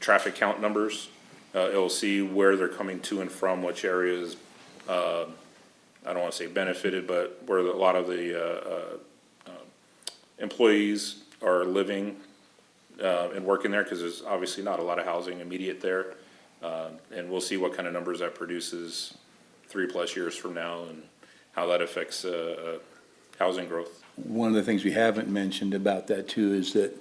traffic count numbers. It'll see where they're coming to and from, which areas, I don't want to say benefited, but where a lot of the employees are living and working there, because there's obviously not a lot of housing immediate there. And we'll see what kind of numbers that produces 3+ years from now and how that affects housing growth. One of the things we haven't mentioned about that too is that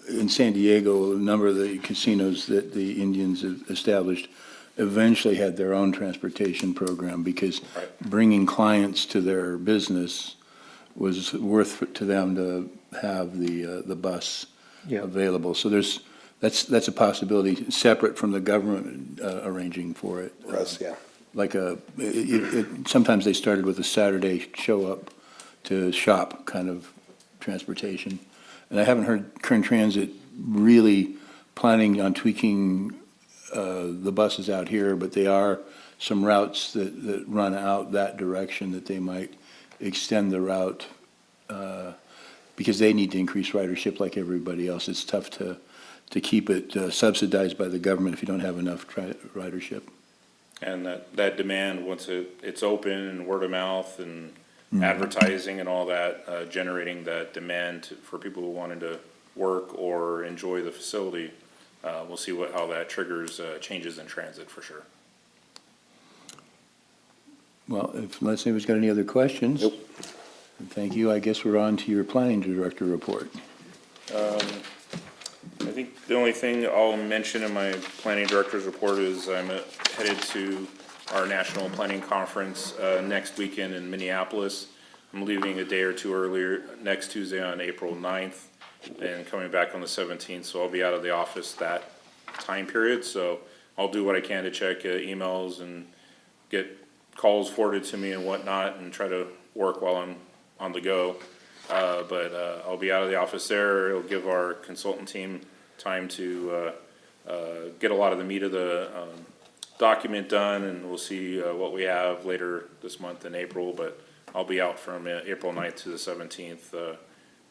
in San Diego, a number of the casinos that the Indians have established eventually had their own transportation program because Right. bringing clients to their business was worth to them to have the bus Yeah. available. So that's a possibility separate from the government arranging for it. For us, yeah. Like sometimes they started with a Saturday show up to shop kind of transportation. And I haven't heard Kern Transit really planning on tweaking the buses out here, but they are some routes that run out that direction that they might extend the route because they need to increase ridership like everybody else. It's tough to keep it subsidized by the government if you don't have enough ridership. And that demand, once it's open and word of mouth and advertising and all that, generating that demand for people who wanted to work or enjoy the facility, we'll see how that triggers changes in transit for sure. Well, unless anybody's got any other questions? Nope. Thank you. I guess we're on to your planning director report. I think the only thing I'll mention in my planning director's report is I'm headed to our national planning conference next weekend in Minneapolis. I'm leaving a day or two earlier, next Tuesday on April 9th, and coming back on the 17th, so I'll be out of the office that time period. So I'll do what I can to check emails and get calls forwarded to me and whatnot, and try to work while I'm on the go. But I'll be out of the office there. It'll give our consultant team time to get a lot of the meat of the document done, and we'll see what we have later this month in April. But I'll be out from April 9th to the 17th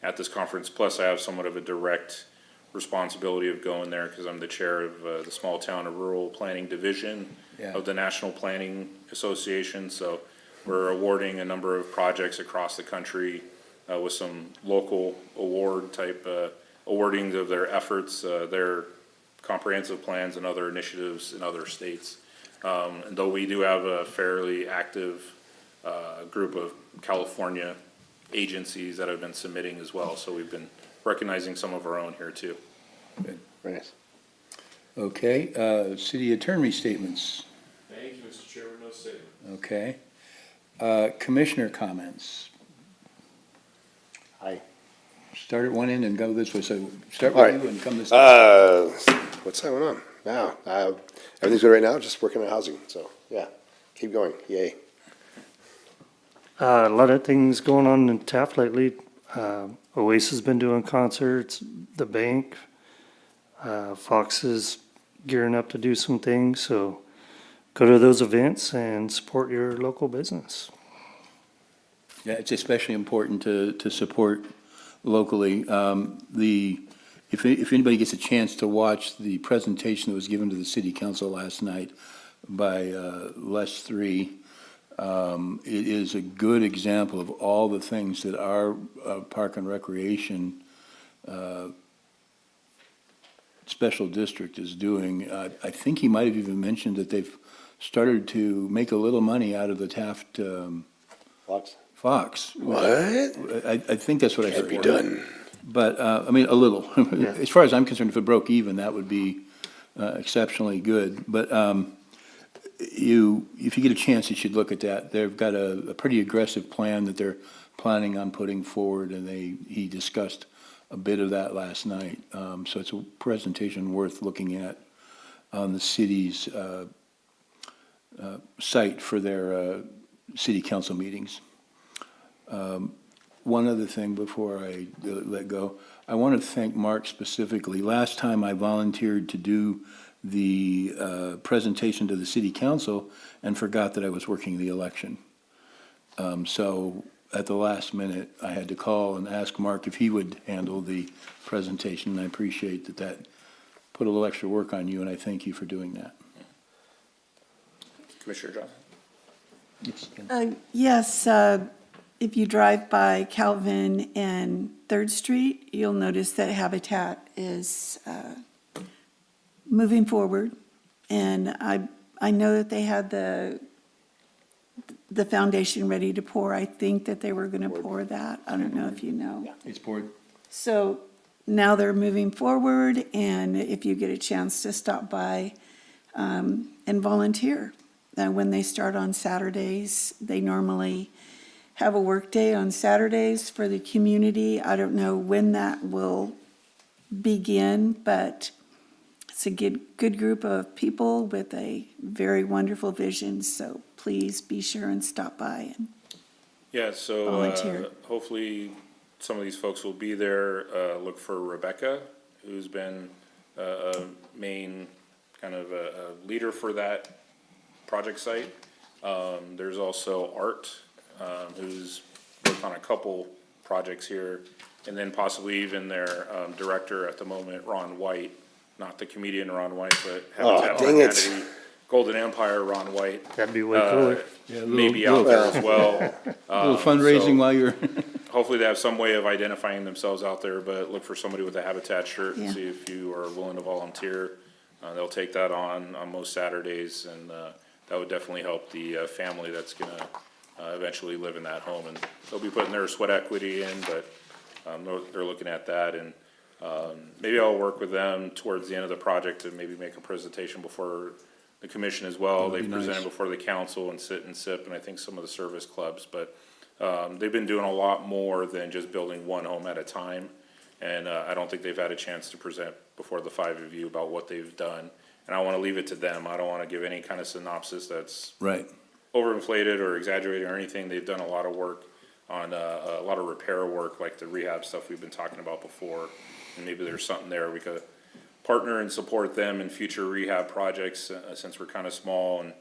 at this conference. Plus, I have somewhat of a direct responsibility of going there because I'm the chair of the Small Town and Rural Planning Division of the National Planning Association. So we're awarding a number of projects across the country with some local award type awardings of their efforts, their comprehensive plans and other initiatives in other states. And though we do have a fairly active group of California agencies that have been submitting as well, so we've been recognizing some of our own here too. Very nice. Okay, city attorney statements. Thank you, Mr. Chairman, no statement. Okay. Commissioner comments. Aye. Start at one end and go this way. So start All with right. you and come this way. What's going on now? Everything's good right now, just working on housing, so, yeah, keep going, yay. A lot of things going on in Taft lately. Oasis has been doing concerts, the bank, Fox is gearing up to do some things, so go to those events and support your local business. Yeah, it's especially important to support locally. If anybody gets a chance to watch the presentation that was given to the city council last night by Les Three, it is a good example of all the things that our Park and Recreation Special District is doing. I think he might have even mentioned that they've started to make a little money out of the Taft Fox. What? I think that's what I heard. Can't be done. But, I mean, a little. As far as I'm concerned, if it broke even, that would be exceptionally good. But if you get a chance, you should look at that. They've got a pretty aggressive plan that they're planning on putting forward, and he discussed a bit of that last night. So it's a presentation worth looking at on the city's site for their city council meetings. One other thing before I let go, I want to thank Mark specifically. Last time I volunteered to do the presentation to the city council and forgot that I was working the election. So at the last minute, I had to call and ask Mark if he would handle the presentation, and I appreciate that put a little extra work on you, and I thank you for doing that. Commissioner Johnson? Yes, if you drive by Calvin and Third Street, you'll notice that Habitat is moving forward. And I know that they had the foundation ready to pour. I think that they were going to pour that. I don't know if you know. It's board. So now they're moving forward, and if you get a chance to stop by and volunteer. When they start on Saturdays, they normally have a work day on Saturdays for the community. I don't know when that will begin, but it's a good group of people with a very wonderful vision, so please be sure and stop by. Yeah, so Volunteer. hopefully some of these folks will be there. Look for Rebecca, who's been a main kind of a leader for that project site. There's also Art, who's worked on a couple projects here, and then possibly even their director at the moment, Ron White, not the comedian Ron White, but Habitat for dang it. Humanity, Golden Empire Ron White. That'd be way cooler. Yeah, Maybe out there as well. A little fundraising so- while you're, Hopefully they have some way of identifying themselves out there, but look for somebody with a Habitat shirt and Yeah. see if you are willing to volunteer. They'll take that on most Saturdays, and that would definitely help the family that's gonna eventually live in that home. And they'll be putting their sweat equity in, but they're looking at that, and maybe I'll work with them towards the end of the project to maybe make a presentation before the commission as well. They That'd be nice. presented before the council and sit and sip, and I think some of the service clubs, but they've been doing a lot more than just building one home at a time. And I don't think they've had a chance to present before the five of you about what they've done. And I want to leave it to them. I don't want to give any kind of synopsis that's right. overinflated or exaggerated or anything. They've done a lot of work on a lot of repair work, like the rehab stuff we've been talking about before. And maybe there's something there we could partner and support them in future rehab projects, since we're kind of small and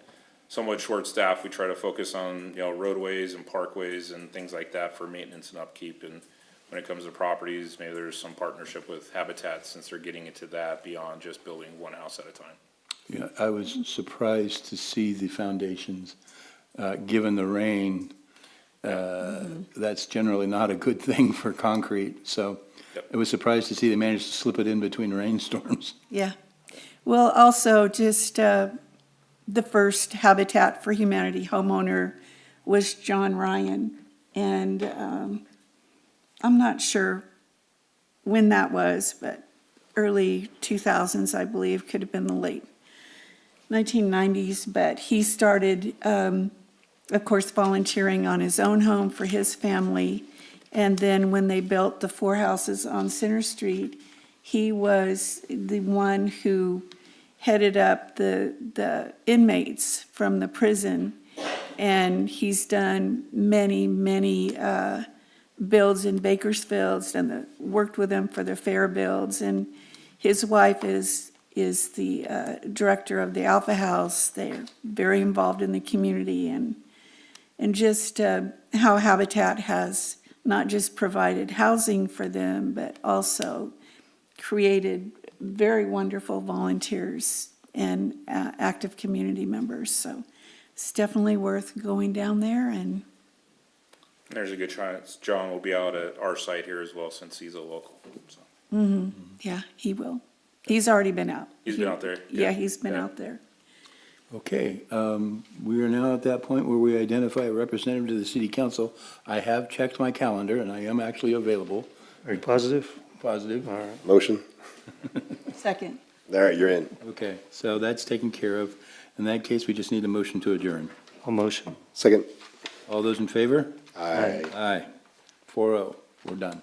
somewhat short-staffed. We try to focus on, roadways and parkways and things like that for maintenance and upkeep. And when it comes to properties, maybe there's some partnership with Habitat, since they're getting into that beyond just building one house at a time. Yeah, I was surprised to see the foundations, given the rain. That's generally not a good thing for concrete, so Yep. I was surprised to see they managed to slip it in between rainstorms. Yeah. Well, also, just the first Habitat for Humanity homeowner was John Ryan. And I'm not sure when that was, but early 2000s, I believe, could have been the late 1990s. But he started, of course, volunteering on his own home for his family. And then when they built the 4 houses on Center Street, he was the one who headed up the inmates from the prison. And he's done many, many builds in Bakersfield, and worked with them for the fair builds. And his wife is the director of the Alpha House. They're very involved in the community, and just how Habitat has not just provided housing for them, but also created very wonderful volunteers and active community members. So it's definitely worth going down there. And There's a good chance John will be out at our site here as well, since he's a local, so. yeah, he will. He's already been out. He's been out there? Yeah, he's been Yeah. out there. Okay, we are now at that point where we identify a representative to the city council. I have checked my calendar, and I am actually available. Are you positive? Positive. All right. Motion? Second. All right, you're in. Okay, so that's taken care of. In that case, we just need a motion to adjourn. I'll motion. Second? All those in favor? Aye. Aye. 4-0, we're done.